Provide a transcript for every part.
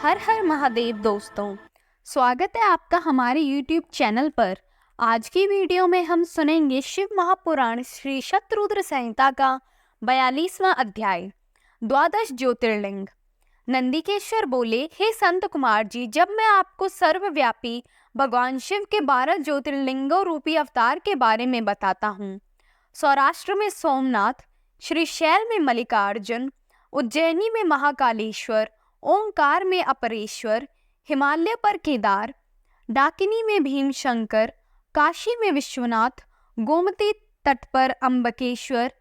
हर हर महादेव दोस्तों, स्वागत है आपका हमारे YouTube चैनल पर। आज की वीडियो में हम सुनेंगे शिव महापुराण श्री शतरुद्र संहिता का 42वां अध्याय, द्वादश ज्योतिर्लिंग। नंदिकेश्वर बोले, हे संत कुमार जी, जब मैं आपको सर्वव्यापी भगवान शिव के 12 ज्योतिर्लिंगों रूपी अवतार के बारे में बताता हूँ। सौराष्ट्र में सोमनाथ, श्रीशैल में मल्लिकार्जुन, उज्जैनी में महाकालेश्वर, ओंकार में अपरेश्वर, हिमालय पर केदार, डाकिनी में भीमशंकर, काशी में विश्वनाथ, गोमती तट पर अम्बकेश्वर,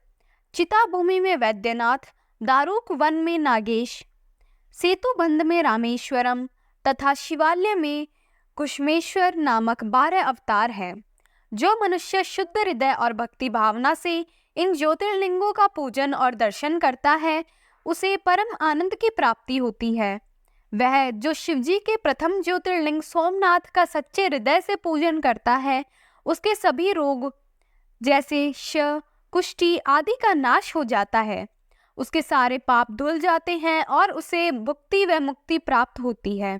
चिताभूमि में वैद्यनाथ, दारुक वन में नागेश, सेतुबंध में रामेश्वरम तथा शिवालय में कुशमेश्वर नामक 12 अवतार हैं। जो मनुष्य शुद्ध हृदय और भक्ति भावना से इन ज्योतिर्लिंगों का पूजन और दर्शन करता है, उसे परम आनंद की प्राप्ति होती है। वह जो शिवजी के प्रथम ज्योतिर्लिंग सोमनाथ का सच्चे हृदय से पूजन करता है, उसके सभी रोग जैसे कुष्ठी आदि का नाश हो जाता है। उसके सारे पाप धुल जाते हैं और उसे भुक्ति व मुक्ति प्राप्त होती है।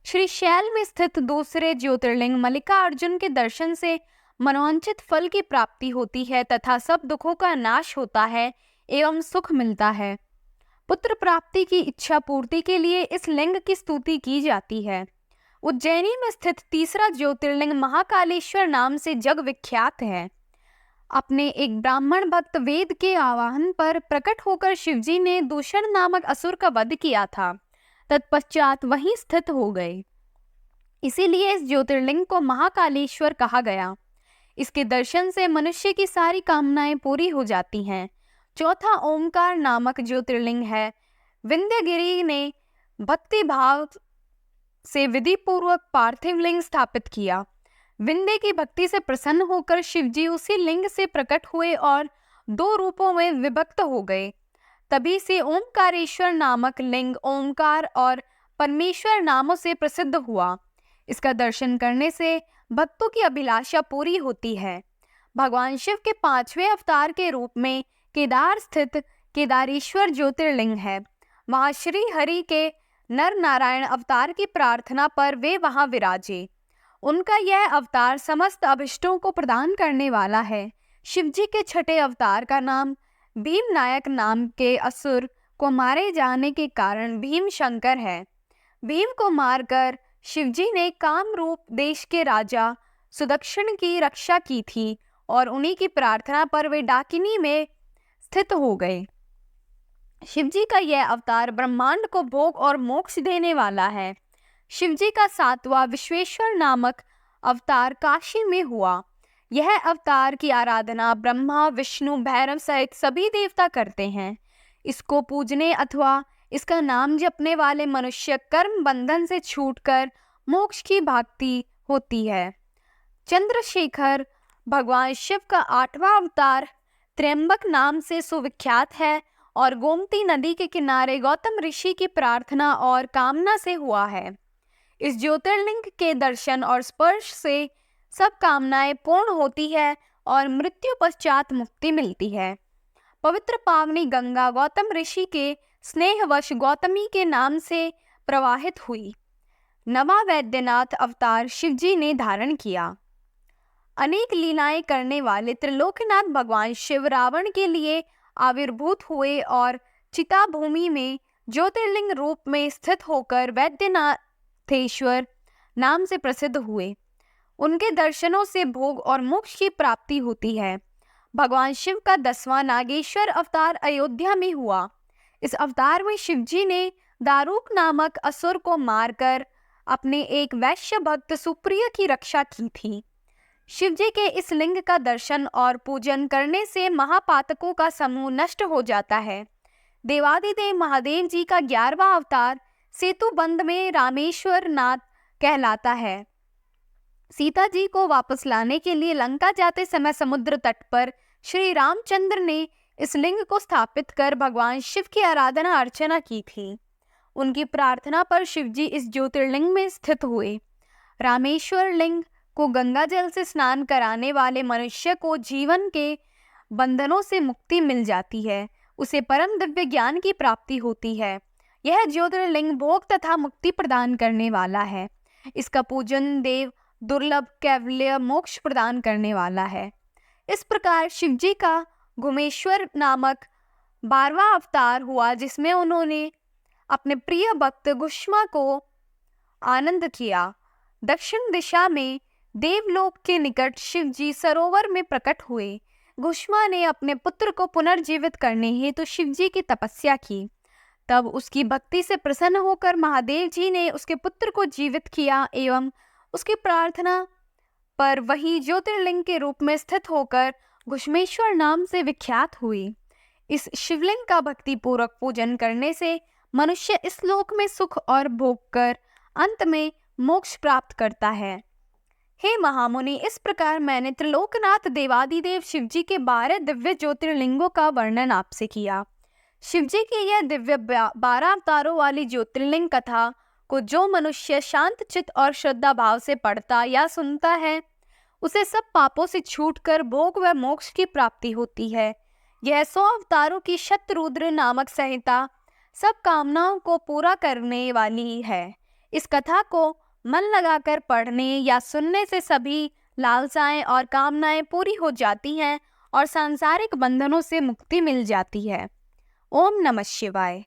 श्री शैल में स्थित दूसरे ज्योतिर्लिंग मल्लिकार्जुन के दर्शन से मनोवांछित फल की प्राप्ति होती है तथा सब दुखों का नाश होता है एवं सुख मिलता है। पुत्र प्राप्ति की इच्छा पूर्ति के लिए इस लिंग की स्तुति की जाती है। उज्जैनी में स्थित तीसरा ज्योतिर्लिंग महाकालेश्वर नाम से जग विख्यात है। अपने एक ब्राह्मण भक्त वेद के आवाहन पर प्रकट होकर शिवजी ने दूषण नामक असुर का वध किया था। तत्पश्चात वहीं स्थित हो गए। इसीलिए इस ज्योतिर्लिंग को महाकालेश्वर कहा गया। इसके दर्शन से मनुष्य की सारी कामनाएं पूरी हो जाती हैं। चौथा ओंकार नामक ज्योतिर्लिंग है। विंध्यगिरि ने भक्ति भाव से विधि पूर्वक पार्थिव लिंग स्थापित किया। विंध्य की भक्ति से प्रसन्न होकर शिवजी उसी लिंग से प्रकट हुए और 2 रूपों में विभक्त हो गए। तभी से ओंकारेश्वर नामक लिंग ओंकार और परमेश्वर नामों से प्रसिद्ध हुआ। इसका दर्शन करने से भक्तों की अभिलाषा पूरी होती है। भगवान शिव के 5वें अवतार के रूप में केदार स्थित केदारेश्वर ज्योतिर्लिंग है। वहाँ श्री हरि के नर नारायण अवतार की प्रार्थना पर वे वहाँ विराजे। उनका यह अवतार समस्त अभिष्टों को प्रदान करने वाला है। शिवजी के छठे अवतार का नाम भीमनायक नाम के असुर को मारे जाने के कारण भीमशंकर है। भीम को मारकर शिवजी ने कामरूप देश के राजा सुदक्षिण की रक्षा की थी और उन्हीं की प्रार्थना पर वे डाकिनी में स्थित हो गए। शिवजी का यह अवतार ब्रह्मांड को भोग और मोक्ष देने वाला है। शिवजी का 7वां विश्वेश्वर नामक अवतार काशी में हुआ। यह अवतार की आराधना ब्रह्मा, विष्णु, भैरव सहित सभी देवता करते हैं। इसको पूजने अथवा इसका नाम जपने वाले मनुष्य कर्म बंधन से छूटकर मोक्ष की प्राप्ति होती है। चंद्रशेखर भगवान शिव का 8वां अवतार त्र्यंबक नाम से सुविख्यात है और गोमती नदी के किनारे गौतम ऋषि की प्रार्थना और कामना से हुआ है। इस ज्योतिर्लिंग के दर्शन और स्पर्श से सब कामनाएं पूर्ण होती है और मृत्यु पश्चात मुक्ति मिलती है। पवित्र पावनी गंगा गौतम ऋषि के स्नेहवश गौतमी के नाम से प्रवाहित हुई। नवा वैद्यनाथ अवतार शिवजी ने धारण किया। अनेक लीलाएं करने वाले त्रिलोकनाथ भगवान शिव रावण के लिए आविर्भूत हुए और चिताभूमि में ज्योतिर्लिंग रूप में स्थित होकर वैद्यनाथेश्वर नाम से प्रसिद्ध हुए। उनके दर्शनों से भोग और मोक्ष की प्राप्ति होती है। भगवान शिव का 10वां नागेश्वर अवतार अयोध्या में हुआ। इस अवतार में शिवजी ने दारुक नामक असुर को मारकर अपने एक वैश्य भक्त सुप्रिय की रक्षा की थी। शिवजी के इस लिंग का दर्शन और पूजन करने से महापातकों का समूह नष्ट हो जाता है। देवादिदेव महादेव जी का 11वां अवतार सेतुबंध में रामेश्वर नाथ कहलाता है। सीता जी को वापस लाने के लिए लंका जाते समय समुद्र तट पर श्री रामचंद्र ने इस लिंग को स्थापित कर भगवान शिव की आराधना अर्चना की थी। उनकी प्रार्थना पर शिवजी इस ज्योतिर्लिंग में स्थित हुए। रामेश्वर लिंग को गंगा जल से स्नान कराने वाले मनुष्य को जीवन के बंधनों से मुक्ति मिल जाती है। उसे परम दिव्य ज्ञान की प्राप्ति होती है। यह ज्योतिर्लिंग भोग तथा मुक्ति प्रदान करने वाला है। इसका पूजन देव दुर्लभ कैवल्य मोक्ष प्रदान करने वाला है। इस प्रकार शिवजी का घुमेश्वर नामक 12वां अवतार हुआ, जिसमें उन्होंने अपने प्रिय भक्त घुष्मा को आनंद किया। दक्षिण दिशा में देवलोक के निकट शिवजी सरोवर में प्रकट हुए। घुष्मा ने अपने पुत्र को पुनर्जीवित करने हेतु शिवजी की तपस्या की। तब उसकी भक्ति से प्रसन्न होकर महादेव जी ने उसके पुत्र को जीवित किया एवं उसकी प्रार्थना पर वही ज्योतिर्लिंग के रूप में स्थित होकर घुष्मेश्वर नाम से विख्यात हुई। इस शिवलिंग का भक्ति पूर्वक पूजन करने से मनुष्य इस लोक में सुख और भोग कर अंत में मोक्ष प्राप्त करता है। हे महामुनि, इस प्रकार मैंने त्रिलोकनाथ देवादिदेव शिवजी के 12 दिव्य ज्योतिर्लिंगों का वर्णन आपसे किया। शिवजी की यह दिव्य 12 अवतारों वाली ज्योतिर्लिंग कथा को जो मनुष्य शांत चित्त और श्रद्धा भाव से पढ़ता या सुनता है, उसे सब पापों से छूटकर भोग व मोक्ष की प्राप्ति होती है। यह 100 अवतारों की शतरुद्र नामक संहिता सब कामनाओं को पूरा करने वाली है। इस कथा को मन लगाकर पढ़ने या सुनने से सभी लालसाएं और कामनाएं पूरी हो जाती हैं और सांसारिक बंधनों से मुक्ति मिल जाती है। ओम नमः शिवाय।